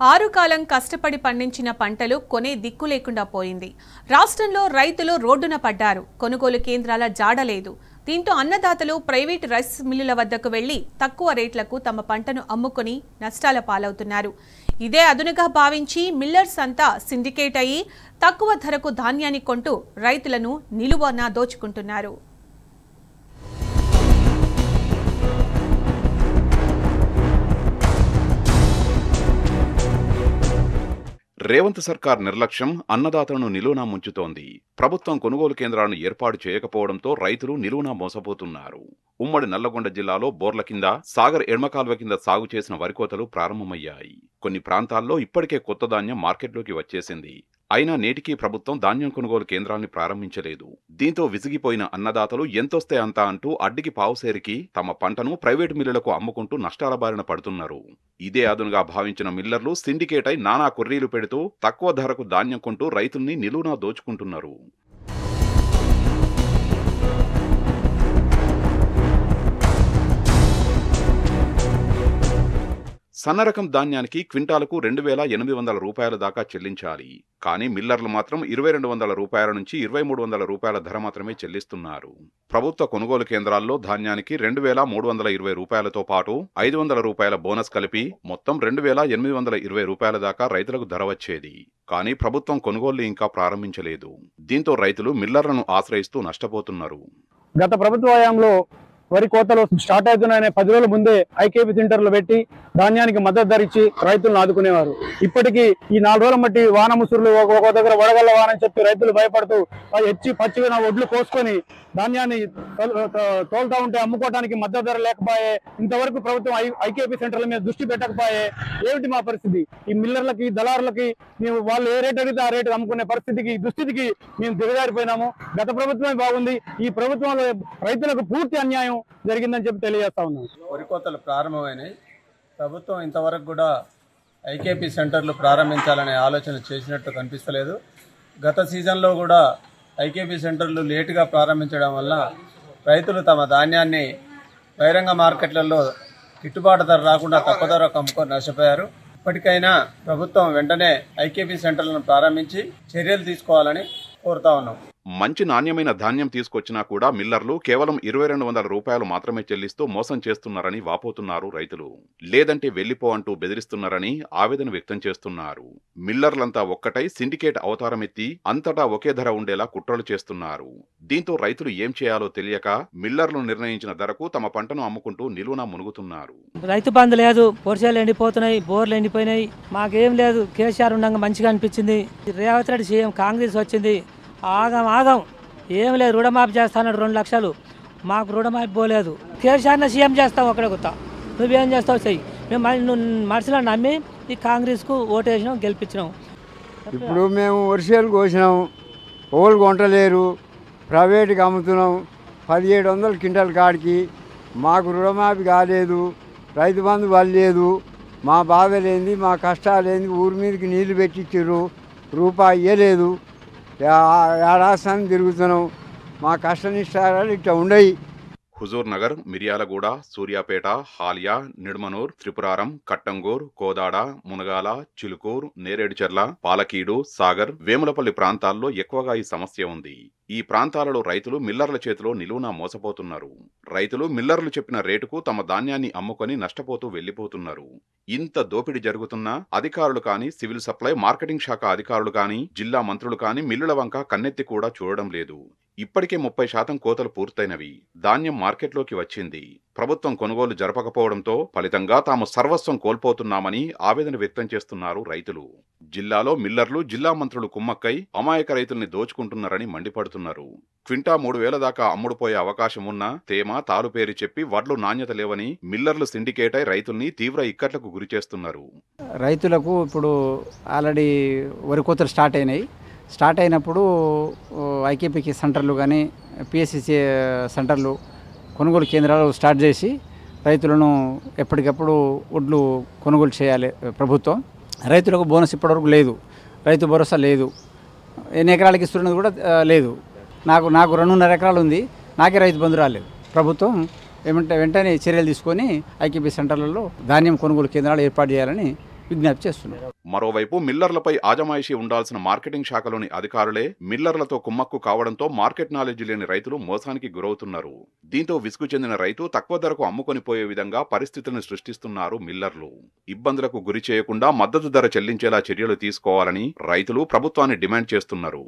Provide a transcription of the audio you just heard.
ఆరు కాలం కష్టపడి పండించిన పంటలు కొనే దిక్కు లేకుండా పోయింది. రాష్ట్రంలో రైతులు రోడ్డున పడ్డారు. కొనుగోలు కేంద్రాల జాడలేదు. దీంతో అన్నదాతలు ప్రైవేట్ రైస్ మిల్లుల వద్దకు వెళ్లి తక్కువ రేట్లకు తమ పంటను అమ్ముకొని నష్టాల పాలవుతున్నారు. ఇదే అదునుగా భావించి మిల్లర్స్ అంతా సిండికేట్ అయ్యి తక్కువ ధరకు ధాన్యాన్ని కొంటూ రైతులను నిలువన దోచుకుంటున్నారు. రేవంత్ సర్కార్ నిర్లక్ష్యం అన్నదాతలను నిలువునా ముంచుతోంది. ప్రభుత్వం కొనుగోలు కేంద్రాలను ఏర్పాటు చేయకపోవడంతో రైతులు నిలువునా మోసపోతున్నారు. ఉమ్మడి నల్లగొండ జిల్లాలో బోర్ల కింద, సాగర్ ఎడమకాల్వ కింద సాగు చేసిన వరి కోతలు ప్రారంభమయ్యాయి. కొన్ని ప్రాంతాల్లో ఇప్పటికే కొత్త ధాన్యం మార్కెట్లోకి వచ్చేసింది. అయినా నేటికీ ప్రభుత్వం ధాన్యం కొనుగోలు కేంద్రాన్ని ప్రారంభించలేదు. దీంతో విసిగిపోయిన అన్నదాతలు ఎంతొస్తే అంతా అంటూ అడ్డికి పావుసేరికి తమ పంటను ప్రైవేటు మిల్లులకు అమ్ముకుంటూ నష్టాల బారిన పడుతున్నారు. ఇదే అదునుగా భావించిన మిల్లర్లు సిండికేట్ అయి నానా కొర్రీలు పెడుతూ తక్కువ ధరకు ధాన్యం కొంటూ రైతుల్ని నిలువునా దోచుకుంటున్నారు. సన్నరకం ధాన్యానికి క్వింటాలకు 2,800 రూపాయల దాకా చెల్లించాలి. కానీ మిల్లర్లు మాత్రం 2,200 రూపాయల నుంచి 2,300 రూపాయల ధర మాత్రమే చెల్లిస్తున్నారు. ప్రభుత్వ కొనుగోలు కేంద్రాల్లో ధాన్యానికి 2,320 రూపాయలతో పాటు 500 రూపాయల బోనస్ కలిపి మొత్తం 2,820 రూపాయల దాకా రైతులకు ధర వచ్చేది. కానీ ప్రభుత్వం కొనుగోళ్లు ఇంకా ప్రారంభించలేదు. దీంతో రైతులు మిల్లర్లను ఆశ్రయిస్తూ నష్టపోతున్నారు. గత ప్రభుత్వ హయాంలో వరి కోతలు స్టార్ట్ అవుతున్నాయనే 10 రోజుల ముందే ఐకేపీ సెంటర్లు పెట్టి ధాన్యానికి మద్దతు ధర ఇచ్చి రైతులను ఆదుకునేవారు. ఇప్పటికీ ఈ 4 రోజుల మట్టి వాన ముసురులు ఒక దగ్గర వడగల్ల వానని చెప్పి రైతులు భయపడుతూ పచ్చిగా ఒడ్లు కోసుకొని ధాన్యాన్ని తోలుతా ఉంటే అమ్ముకోవడానికి మద్దతు ధర లేకపోయే. ఇంతవరకు ప్రభుత్వం ఐకేపీ సెంటర్ల మీద దృష్టి పెట్టకపోయే. ఏమిటి మా పరిస్థితి? ఈ మిల్లర్లకి, దళారులకి మేము వాళ్ళు ఏ రేటు అడిగితే ఆ రేటు అమ్ముకునే దుస్థితికి మేము దిగజారిపోయినాము. గత ప్రభుత్వమే బాగుంది. ఈ ప్రభుత్వంలో రైతులకు పూర్తి అన్యాయం జరిగిందని చెప్పి తెలియజేస్తా ఉన్నాం. వరి కోతలు ప్రారంభమైనాయి. ప్రభుత్వం ఇంతవరకు కూడా ఐకేపీ సెంటర్లు ప్రారంభించాలనే ఆలోచన చేసినట్టు కనిపిస్తలేదు. గత సీజన్లో కూడా ఐకేపీ సెంటర్లు లేటుగా ప్రారంభించడం వల్ల రైతులు తమ ధాన్యాన్ని బహిరంగ మార్కెట్లలో గిట్టుబాటు ధర రాకుండా తక్కువ ధరకు అమ్ముకొని నష్టపోయారు. ఇప్పటికైనా ప్రభుత్వం వెంటనే ఐకేపీ సెంటర్లను ప్రారంభించి చర్యలు తీసుకోవాలని కోరుతా ఉన్నాం. మంచి నాణ్యమైన ధాన్యం తీసుకొచ్చినా కూడా మిల్లర్లు కేవలం 2,200 రూపాయలు మాత్రమే చెల్లిస్తూ మోసం చేస్తున్నారని వాపోతున్నారు రైతులు. లేదంటే వెళ్లిపో అంటూ బెదిరిస్తున్నారని ఆవేదన వ్యక్తం చేస్తున్నారు. మిల్లర్లంతా ఒక్కటై సిండికేట్ అవతారమెత్తి అంతటా ఒకే ధర ఉండేలా కుట్రలు చేస్తున్నారు. దీంతో రైతులు ఏం చేయాలో తెలియక మిల్లర్లు నిర్ణయించిన ధరకు తమ పంటను అమ్ముకుంటూ నిలువునా మునుగుతున్నారు. రైతు బంధు లేదు, పోర్చాలు ఎండిపోతున్నాయి, బోర్లు ఎండిపోయినాయి. మాకేం లేదు. కేసీఆర్ ఉండగా మంచిగా అనిపించింది. రేవంత్ రెడ్డి సీఎం, కాంగ్రెస్ వచ్చింది. ఆగం ఏం లేదు. రుణమాఫీ చేస్తాను 2 లక్షలు. మాకు రుణమాఫీ పోలేదు. కేసీఆర్ని సీఎం చేస్తాం. ఒకటే కొత్త నువ్వేం చేస్తావు చెయ్యి. మేము మనుషులను నమ్మి ఈ కాంగ్రెస్కు ఓటేసినాం, గెలిపించినాం. ఇప్పుడు మేము వర్షాలు కోసినాం, ఓళ్ళు కొంటలేరు, ప్రైవేట్కి అమ్ముతున్నాం. 1,700 క్వింటాల్ కాడికి మాకు రుణమాఫీ కాలేదు, రైతు బంధు పడలేదు. మా బాధలేంది, మా కష్టాలేంది, ఊరి మీదకి నీళ్లు పెట్టించారు, రూపాయి ఇవ్వలేదు. ఏడాస్తాన్ని తిరుగుతున్నాం. మా కష్ట నిష్టాలు ఇట్లా ఉండయి. హుజూర్ నగర్, మిర్యాలగూడ, సూర్యాపేట, హాలియా, నిడుమనూర్, త్రిపురారం, కట్టంగూర్, కోదాడ, మునగాల, చిలుకూర్, నేరేడుచెర్ల, పాలకీడు, సాగర్, వేములపల్లి ప్రాంతాల్లో ఎక్కువగా ఈ సమస్య ఉంది. ఈ ప్రాంతాలలో రైతులు మిల్లర్ల చేతిలో నిలువునా మోసపోతున్నారు. రైతులు మిల్లర్లు చెప్పిన రేటుకు తమ ధాన్యాన్ని అమ్ముకొని నష్టపోతూ వెళ్లిపోతున్నారు. ఇంత దోపిడీ జరుగుతున్నా అధికారులు కానీ, సివిల్ సప్లై, మార్కెటింగ్ శాఖ అధికారులు కానీ, జిల్లా మంత్రులు కానీ మిల్లుల వంక కన్నెత్తి కూడా చూడడం లేదు. ఇప్పటికే 30% కోతలు పూర్తయినవి. ధాన్యం మార్కెట్లోకి వచ్చింది. ప్రభుత్వం కొనుగోలు జరపకపోవడంతో ఫలితంగా తాము సర్వస్వం కోల్పోతున్నామని ఆవేదన వ్యక్తం చేస్తున్నారు రైతులు. జిల్లాలో మిల్లర్లు, జిల్లా మంత్రులు కుమ్మక్కై అమాయక రైతుల్ని దోచుకుంటున్నారని మండిపడుతున్నారు. క్వింటా 3,000 దాకా అమ్ముడుపోయే అవకాశం ఉన్నా తేమ, తాలు పేరు చెప్పి వడ్లు నాణ్యత లేవని మిల్లర్లు సిండికేట్ అయి రైతుల్ని తీవ్ర ఇక్కట్లకు గురి చేస్తున్నారు. రైతులకు ఇప్పుడు ఆల్రెడీ వరి కోతలు స్టార్ట్ అయినప్పుడు ఐకేపీకి సెంటర్లు కానీ, పిఎస్సి సెంటర్లు, కొనుగోలు కేంద్రాలు స్టార్ట్ చేసి రైతులను ఎప్పటికప్పుడు వడ్లు కొనుగోలు చేయాలి ప్రభుత్వం. రైతులకు బోనస్ ఇప్పటివరకు లేదు, రైతు భరోసా లేదు, ఎన్ని ఎకరాలకు ఇస్తున్నది కూడా లేదు. నాకు 2.5 ఎకరాలు ఉంది, నాకే రైతు బంధు రాలేదు. ప్రభుత్వం వెంటనే చర్యలు తీసుకొని ఐకేపీ సెంటర్లలో ధాన్యం కొనుగోలు కేంద్రాలు ఏర్పాటు చేయాలని విజ్ఞప్తి చేస్తున్నాం. మరోవైపు మిల్లర్లపై ఆజమాయిషీ ఉండాల్సిన మార్కెటింగ్ శాఖలోని అధికారులే మిల్లర్లతో కుమ్మక్కు కావడంతో మార్కెట్ నాలెడ్జ్ లేని రైతులు మోసానికి గురవుతున్నారు. దీంతో విసుగు చెందిన రైతు తక్కువ ధరకు అమ్ముకొని పోయే విధంగా పరిస్థితులను సృష్టిస్తున్నారు మిల్లర్లు. ఇబ్బందులకు గురి చేయకుండా మద్దతు ధర చెల్లించేలా చర్యలు తీసుకోవాలని రైతులు ప్రభుత్వాన్ని డిమాండ్ చేస్తున్నారు.